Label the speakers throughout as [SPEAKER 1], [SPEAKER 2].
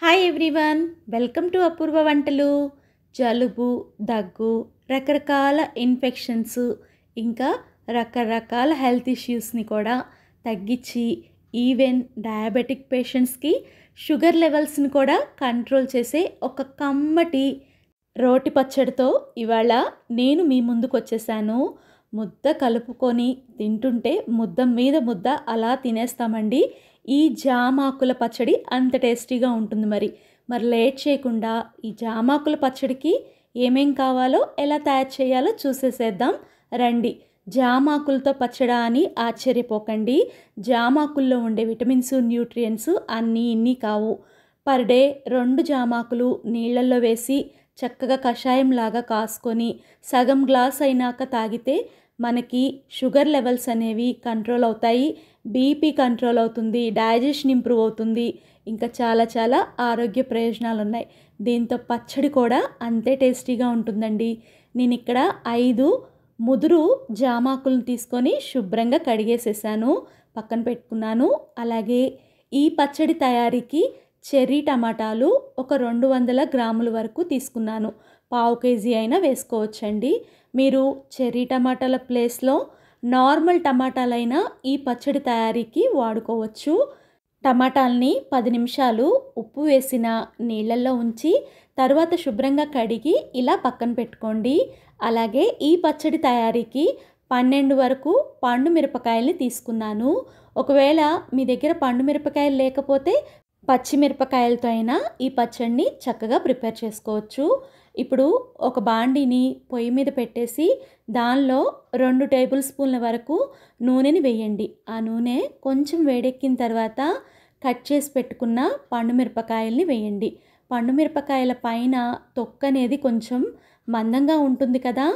[SPEAKER 1] Hi everyone, welcome to అపూర్వ వంటలు. జలుబు, దగ్గు, రకరకాల ఇన్ఫెక్షన్స్, ఇంకా రకరకాల హెల్త్ ఇష్యూస్ని కూడా తగ్గించి ఈవెన్ డయాబెటిక్ పేషెంట్స్కి షుగర్ లెవెల్స్ని కూడా కంట్రోల్ చేసే ఒక కమ్మటి రోటి పచ్చడితో ఇవాళ నేను మీ ముందుకు వచ్చేసాను. ముద్ద కలుపుకొని తింటుంటే ముద్ద మీద ముద్ద అలా తినేస్తామండి. ఈ జామాకుల పచ్చడి అంత టేస్టీగా ఉంటుంది. మరి లేట్ చేయకుండా ఈ జామాకుల పచ్చడికి ఏమేం కావాలో ఎలా తయారు చేయాలో చూసేసేద్దాం రండి. జామాకులతో పచ్చడా అని ఆశ్చర్యపోకండి. జామాకుల్లో ఉండే విటమిన్స్, న్యూట్రియంట్స్ అన్నీ ఇన్ని కావు. పర్ డే 2 జామాకులు నీళ్ళల్లో వేసి చక్కగా కషాయం లాగా కాసుకొని సగం గ్లాస్ అయినాక తాగితే మనకి షుగర్ లెవెల్స్ అనేవి కంట్రోల్ అవుతాయి, బీపీ కంట్రోల్ అవుతుంది, డైజెషన్ ఇంప్రూవ్ అవుతుంది, ఇంకా చాలా చాలా ఆరోగ్య ప్రయోజనాలు ఉన్నాయి. దీంతో పచ్చడి కూడా అంతే టేస్టీగా ఉంటుందండి. నేను ఇక్కడ 5 ముదురు జామాకులను తీసుకొని శుభ్రంగా కడిగేసేసాను, పక్కన పెట్టుకున్నాను. అలాగే ఈ పచ్చడి తయారీకి చెర్రీ టమాటాలు ఒక 200 గ్రాముల వరకు తీసుకున్నాను. పావు కేజీ అయినా వేసుకోవచ్చండి. మీరు చెర్రీ టమాటాల ప్లేస్లో నార్మల్ టమాటాలైనా ఈ పచ్చడి తయారీకి వాడుకోవచ్చు. టమాటాలని 10 నిమిషాలు ఉప్పు వేసిన నీళ్ళల్లో ఉంచి తర్వాత శుభ్రంగా కడిగి ఇలా పక్కన పెట్టుకోండి. అలాగే ఈ పచ్చడి తయారీకి 12 వరకు పండు మిరపకాయల్ని తీసుకున్నాను. ఒకవేళ మీ దగ్గర పండు మిరపకాయలు లేకపోతే పచ్చిమిరపకాయలతో అయినా ఈ పచ్చడిని చక్కగా ప్రిపేర్ చేసుకోవచ్చు. ఇప్పుడు ఒక బాండీని పొయ్యి మీద పెట్టేసి దానిలో 2 టేబుల్ స్పూన్ల వరకు నూనెని వేయండి. ఆ నూనె కొంచెం వేడెక్కిన తర్వాత కట్ చేసి పెట్టుకున్న పండు మిరపకాయల్ని వేయండి. పండు మిరపకాయల పైన తొక్క అనేది కొంచెం మందంగా ఉంటుంది కదా,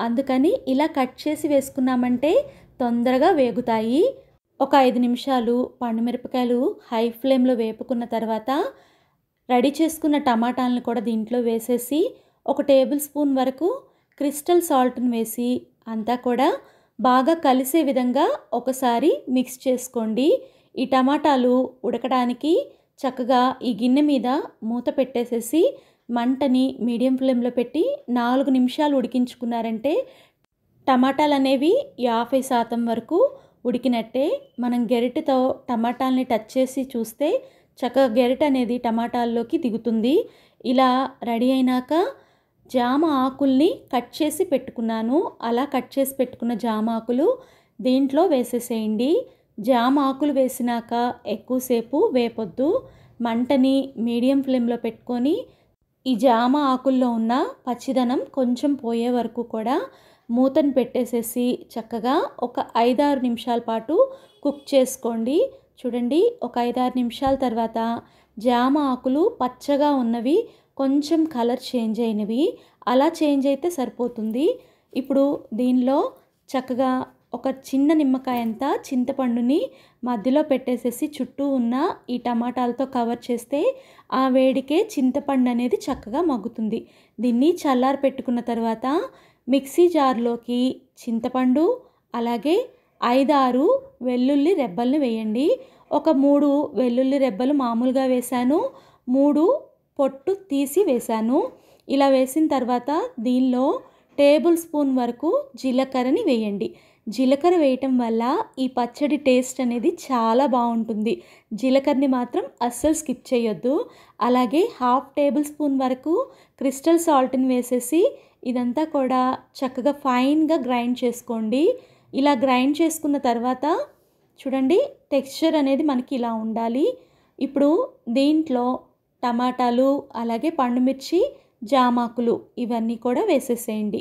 [SPEAKER 1] అందుకని ఇలా కట్ చేసి వేసుకున్నామంటే తొందరగా వేగుతాయి. ఒక 5 నిమిషాలు పండు మిరపకాయలు హై ఫ్లేమ్లో వేపుకున్న తర్వాత రెడీ చేసుకున్న టమాటాలను కూడా దీంట్లో వేసేసి 1 టేబుల్ స్పూన్ వరకు క్రిస్టల్ సాల్ట్ని వేసి అంతా కూడా బాగా కలిసే విధంగా ఒకసారి మిక్స్ చేసుకోండి. ఈ టమాటాలు ఉడకడానికి చక్కగా ఈ గిన్నె మీద మూత పెట్టేసేసి మంటని మీడియం ఫ్లేమ్లో పెట్టి 4 నిమిషాలు ఉడికించుకున్నారంటే టమాటాలు అనేవి 50% వరకు ఉడికినట్టే. మనం గెరిటతో టమాటాలని టచ్ చేసి చూస్తే చక్కగా గెరిట అనేది టమాటాల్లోకి దిగుతుంది. ఇలా రెడీ అయినాక జామ ఆకుల్ని కట్ చేసి పెట్టుకున్నాను. అలా కట్ చేసి పెట్టుకున్న జామ ఆకులు దీంట్లో వేసేసేయండి. జామ ఆకులు వేసినాక ఎక్కువసేపు వేపొద్దు. మంటని మీడియం ఫ్లేమ్లో పెట్టుకొని ఈ జామ ఆకుల్లో ఉన్న పచ్చిదనం కొంచెం పోయే వరకు కూడా మూతను పెట్టేసేసి చక్కగా ఒక 5-6 నిమిషాల పాటు కుక్ చేసుకోండి. చూడండి, ఒక 5-6 నిమిషాల తర్వాత జామ ఆకులు పచ్చగా ఉన్నవి కొంచెం కలర్ చేంజ్ అయినవి అలా చేంజ్ అయితే సరిపోతుంది. ఇప్పుడు దీనిలో చక్కగా ఒక చిన్న నిమ్మకాయ అంతా చింతపండుని మధ్యలో పెట్టేసేసి చుట్టూ ఉన్న ఈ టమాటాలతో కవర్ చేస్తే ఆ వేడికే చింతపండు అనేది చక్కగా మగ్గుతుంది. దీన్ని చల్లారి పెట్టుకున్న తర్వాత మిక్సీ జార్లోకి చింతపండు అలాగే 5-6 వెల్లుల్లి రెబ్బల్ని వేయండి. ఒక 3 వెల్లుల్లి రెబ్బలు మామూలుగా వేశాను, 3 పొట్టు తీసి వేశాను. ఇలా వేసిన తర్వాత దీనిలో టేబుల్ స్పూన్ వరకు జీలకర్రని వేయండి. జీలకర్ర వేయటం వల్ల ఈ పచ్చడి టేస్ట్ అనేది చాలా బాగుంటుంది. జీలకర్రని మాత్రం అస్సలు స్కిప్ చేయొద్దు. అలాగే 1/2 టేబుల్ స్పూన్ వరకు క్రిస్టల్ సాల్ట్ని వేసేసి ఇదంతా కూడా చక్కగా ఫైన్గా గ్రైండ్ చేసుకోండి. ఇలా గ్రైండ్ చేసుకున్న తర్వాత చూడండి, టెక్స్చర్ అనేది మనకి ఇలా ఉండాలి. ఇప్పుడు దీంట్లో టమాటాలు అలాగే పండుమిర్చి, జామాకులు ఇవన్నీ కూడా వేసేసేయండి.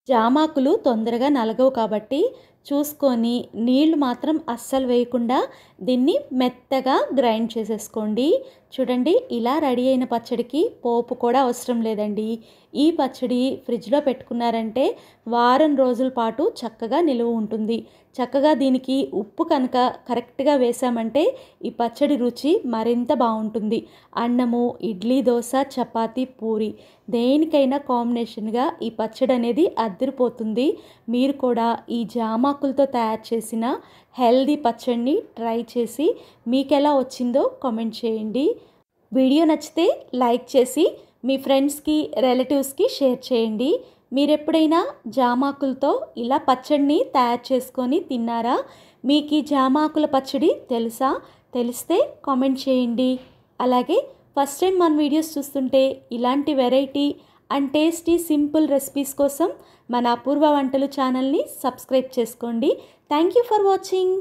[SPEAKER 1] జామాకులు తొందరగా నలగవు కాబట్టి చూసుకొని నీళ్లు మాత్రం అస్సలు వేయకుండా దీన్ని మెత్తగా గ్రైండ్ చేసేసుకోండి. చూడండి, ఇలా రెడీ అయిన పచ్చడికి పోపు కూడా అవసరం లేదండి. ఈ పచ్చడి ఫ్రిడ్జ్లో పెట్టుకున్నారంటే వారం రోజుల పాటు చక్కగా నిలువ ఉంటుంది. చక్కగా దీనికి ఉప్పు కనుక కరెక్ట్గా వేసామంటే ఈ పచ్చడి రుచి మరింత బాగుంటుంది. అన్నము, ఇడ్లీ, దోశ, చపాతీ, పూరి దేనికైనా కాంబినేషన్గా ఈ పచ్చడి అనేది అదిరిపోతుంది. మీరు కూడా ఈ జామాకులతో తయారు చేసిన హెల్దీ పచ్చడిని ట్రై చేసి మీకు ఎలా వచ్చిందో కామెంట్ చేయండి. వీడియో నచ్చితే లైక్ చేసి మీ ఫ్రెండ్స్కి రిలేటివ్స్కి షేర్ చేయండి. మీరు ఎప్పుడైనా జామాకులతో ఇలా పచ్చడిని తయారు చేసుకొని తిన్నారా? మీకు ఈ జామాకుల పచ్చడి తెలుసా? తెలిస్తే కామెంట్ చేయండి. అలాగే ఫస్ట్ టైం మన వీడియోస్ చూస్తుంటే ఇలాంటి variety and tasty simple recipes కోసం మన అపూర్వ వంటలు ఛానల్ని సబ్స్క్రైబ్ చేసుకోండి. Thank you for watching.